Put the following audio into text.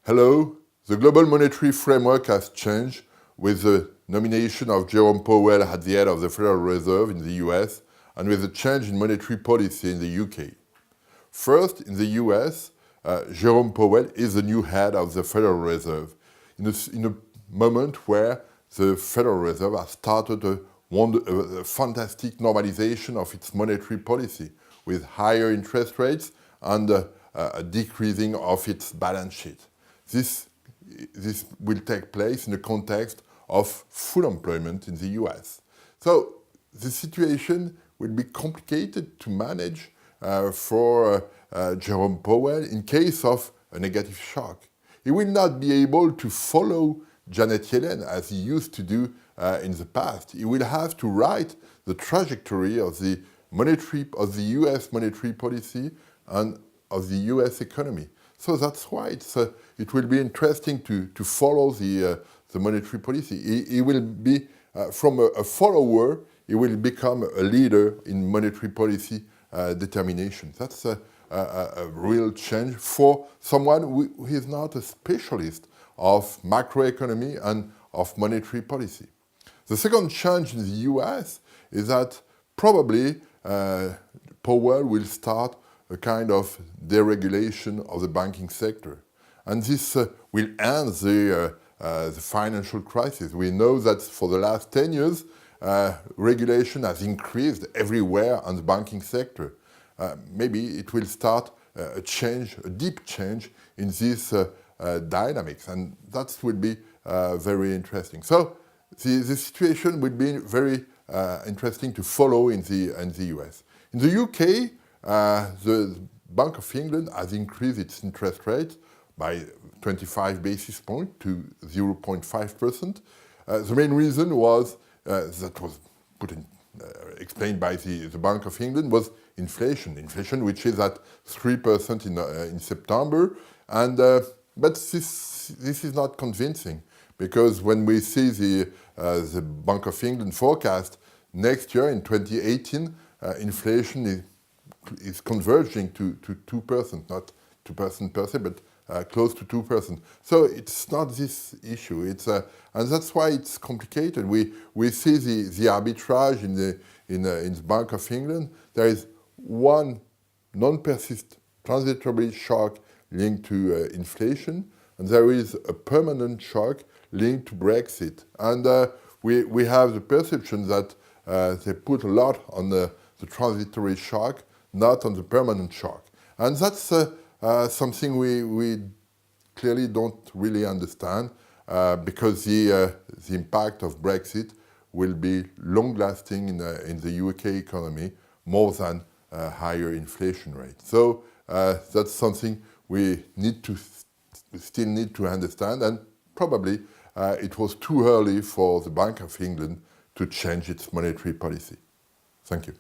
Hello, the global monetary framework has changed with the nomination of Jerome Powell at the head of the Federal Reserve in the US and with the change in monetary policy in the UK. First, in the US, Jerome Powell is the new head of the Federal Reserve in a moment where the Federal Reserve has started a fantastic normalization of its monetary policy with higher interest rates and a decreasing of its balance sheet. This will take place in the context of full employment in the US. So the situation will be complicated to manage for Jerome Powell in case of a negative shock. He will not be able to follow Janet Yellen as he used to do in the past. He will have to write the trajectory of the US monetary policy and of the US economy. So that's why it will be interesting to follow the monetary policy. He will be, from a follower, he will become a leader in monetary policy determination. That's a real change for someone who is not a specialist of macroeconomy and of monetary policy. The second change in the US is that probably Powell will start a kind of deregulation of the banking sector. And this will end the financial crisis. We know that for the last 10 years, regulation has increased everywhere on the banking sector. Maybe it will start a deep change in these dynamics, and that will be very interesting. So the situation will be very interesting to follow in the US. In the UK, the Bank of England has increased its interest rate by 25 basis points to 0.5%. The main reason was, that was explained by the Bank of England, was inflation. Inflation, which is at 3% in September. And but this is not convincing, because when we see the Bank of England forecast, next year in 2018, inflation is converging to 2%, not 2% per se, but close to 2%. So it's not this issue. And that's why it's complicated. We see the arbitrage in the Bank of England. There is one non-persistent transitory shock linked to inflation, and there is a permanent shock linked to Brexit. And we have the perception that they put a lot on the transitory shock, not on the permanent shock. And that's something we clearly don't really understand, because the impact of Brexit will be long-lasting in the UK economy, more than higher inflation rate. So that's something we still need to understand, and probably it was too early for the Bank of England to change its monetary policy. Thank you.